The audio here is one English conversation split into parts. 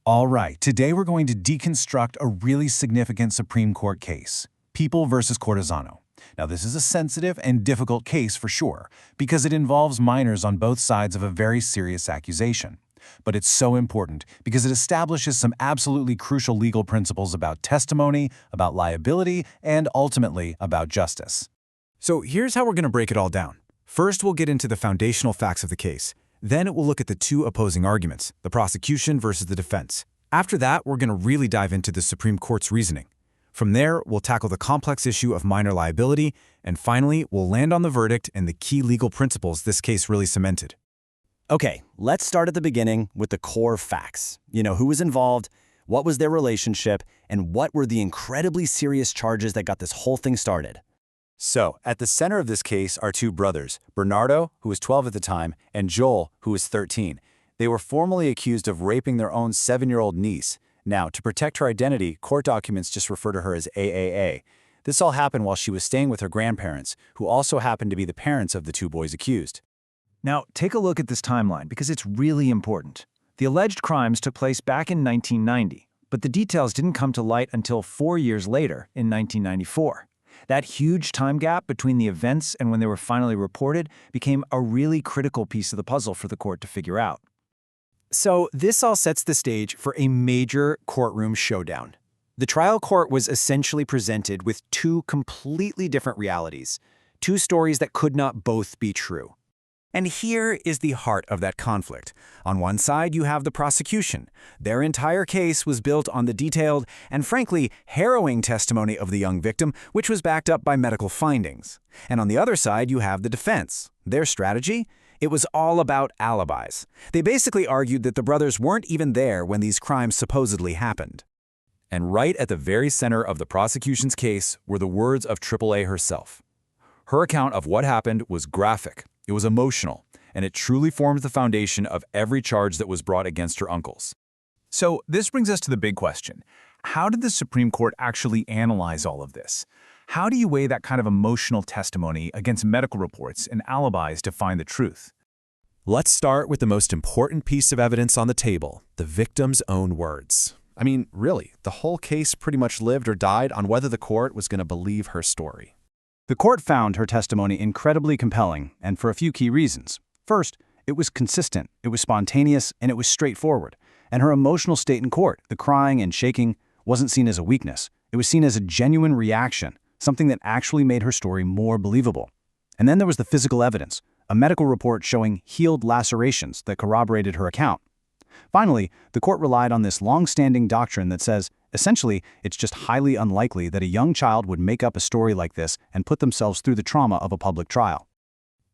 All right, today we're going to deconstruct a really significant Supreme Court case, People versus Cortezano. Now, this is a sensitive and difficult case for sure, because it involves minors on both sides of a very serious accusation. But it's so important because it establishes some absolutely crucial legal principles about testimony, about liability, and ultimately about justice. So here's how we're going to break it all down. First, we'll get into the foundational facts of the case. Then we'll look at the two opposing arguments, the prosecution versus the defense. After that, we're going to really dive into the Supreme Court's reasoning. From there, we'll tackle the complex issue of minor liability, and finally, we'll land on the verdict and the key legal principles this case really cemented. Okay, let's start at the beginning with the core facts. Who was involved, what was their relationship, and what were the incredibly serious charges that got this whole thing started. So, at the center of this case are two brothers, Bernardo, who was 12 at the time, and Joel, who was 13. They were formally accused of raping their own 7-year-old niece. Now, to protect her identity, court documents just refer to her as AAA. This all happened while she was staying with her grandparents, who also happened to be the parents of the two boys accused. Now, take a look at this timeline because it's really important. The alleged crimes took place back in 1990, but the details didn't come to light until 4 years later in 1994. That huge time gap between the events and when they were finally reported became a really critical piece of the puzzle for the court to figure out. So this all sets the stage for a major courtroom showdown. The trial court was essentially presented with two completely different realities, two stories that could not both be true. And here is the heart of that conflict. On one side, you have the prosecution. Their entire case was built on the detailed and, frankly, harrowing testimony of the young victim, which was backed up by medical findings. And on the other side, you have the defense. Their strategy? It was all about alibis. They basically argued that the brothers weren't even there when these crimes supposedly happened. And right at the very center of the prosecution's case were the words of AAA herself. Her account of what happened was graphic. It was emotional, and it truly forms the foundation of every charge that was brought against her uncles. So this brings us to the big question. How did the Supreme Court actually analyze all of this? How do you weigh that kind of emotional testimony against medical reports and alibis to find the truth? Let's start with the most important piece of evidence on the table, the victim's own words. I mean, really, the whole case pretty much lived or died on whether the court was going to believe her story. The court found her testimony incredibly compelling, and for a few key reasons. First, it was consistent, it was spontaneous, and it was straightforward. And her emotional state in court, the crying and shaking, wasn't seen as a weakness. It was seen as a genuine reaction, something that actually made her story more believable. And then there was the physical evidence, a medical report showing healed lacerations that corroborated her account. Finally, the court relied on this long-standing doctrine that says, essentially, it's just highly unlikely that a young child would make up a story like this and put themselves through the trauma of a public trial.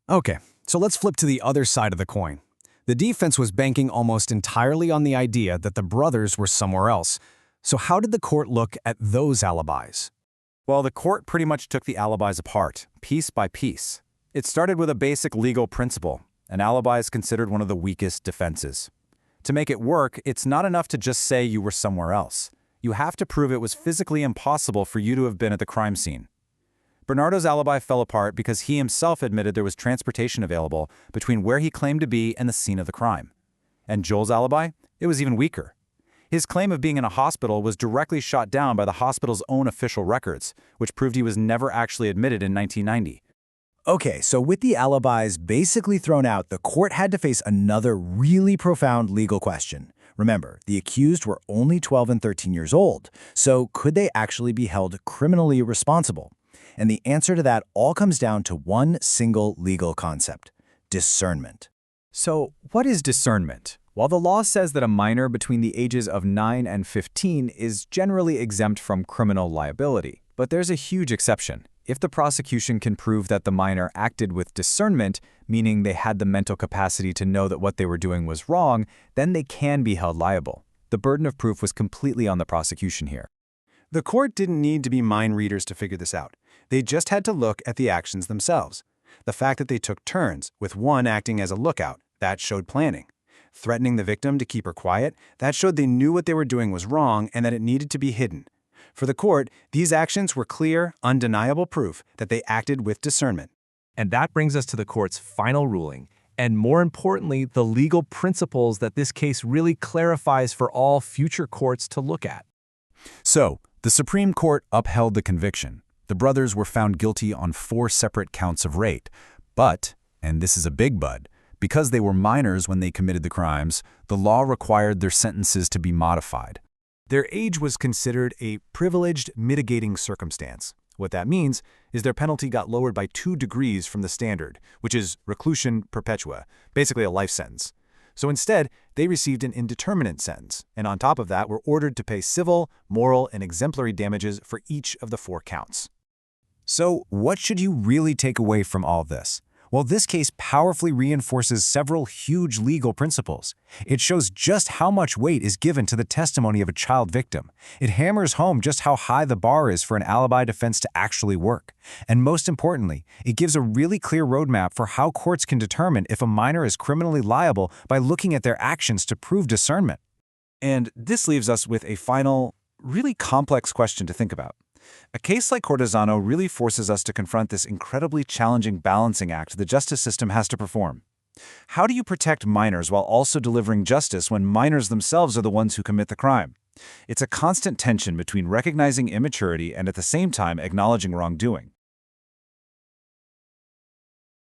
Okay, so let's flip to the other side of the coin. The defense was banking almost entirely on the idea that the brothers were somewhere else. So how did the court look at those alibis? Well, the court pretty much took the alibis apart, piece by piece. It started with a basic legal principle. An alibi is considered one of the weakest defenses. To make it work, it's not enough to just say you were somewhere else. You have to prove it was physically impossible for you to have been at the crime scene. Bernardo's alibi fell apart because he himself admitted there was transportation available between where he claimed to be and the scene of the crime. And Joel's alibi? It was even weaker. His claim of being in a hospital was directly shot down by the hospital's own official records, which proved he was never actually admitted in 1990. Okay, so with the alibis basically thrown out, the court had to face another really profound legal question. Remember, the accused were only 12 and 13 years old, so could they actually be held criminally responsible? And the answer to that all comes down to one single legal concept: discernment. So what is discernment? While the law says that a minor between the ages of 9 and 15 is generally exempt from criminal liability, but there's a huge exception. If the prosecution can prove that the minor acted with discernment, meaning they had the mental capacity to know that what they were doing was wrong, then they can be held liable. The burden of proof was completely on the prosecution here. The court didn't need to be mind readers to figure this out. They just had to look at the actions themselves. The fact that they took turns, with one acting as a lookout, that showed planning. Threatening the victim to keep her quiet, that showed they knew what they were doing was wrong and that it needed to be hidden. For the court, these actions were clear, undeniable proof that they acted with discernment. And that brings us to the court's final ruling, and more importantly, the legal principles that this case really clarifies for all future courts to look at. So, the Supreme Court upheld the conviction. The brothers were found guilty on 4 separate counts of rape. But, and this is a big but, because they were minors when they committed the crimes, the law required their sentences to be modified. Their age was considered a privileged mitigating circumstance. What that means is their penalty got lowered by 2 degrees from the standard, which is reclusion perpetua, basically a life sentence. So instead, they received an indeterminate sentence, and on top of that were ordered to pay civil, moral, and exemplary damages for each of the 4 counts. So, what should you really take away from all this? Well, this case powerfully reinforces several huge legal principles. It shows just how much weight is given to the testimony of a child victim. It hammers home just how high the bar is for an alibi defense to actually work. And most importantly, it gives a really clear roadmap for how courts can determine if a minor is criminally liable by looking at their actions to prove discernment. And this leaves us with a final, really complex question to think about. A case like Cortezano really forces us to confront this incredibly challenging balancing act the justice system has to perform. How do you protect minors while also delivering justice when minors themselves are the ones who commit the crime? It's a constant tension between recognizing immaturity and at the same time acknowledging wrongdoing.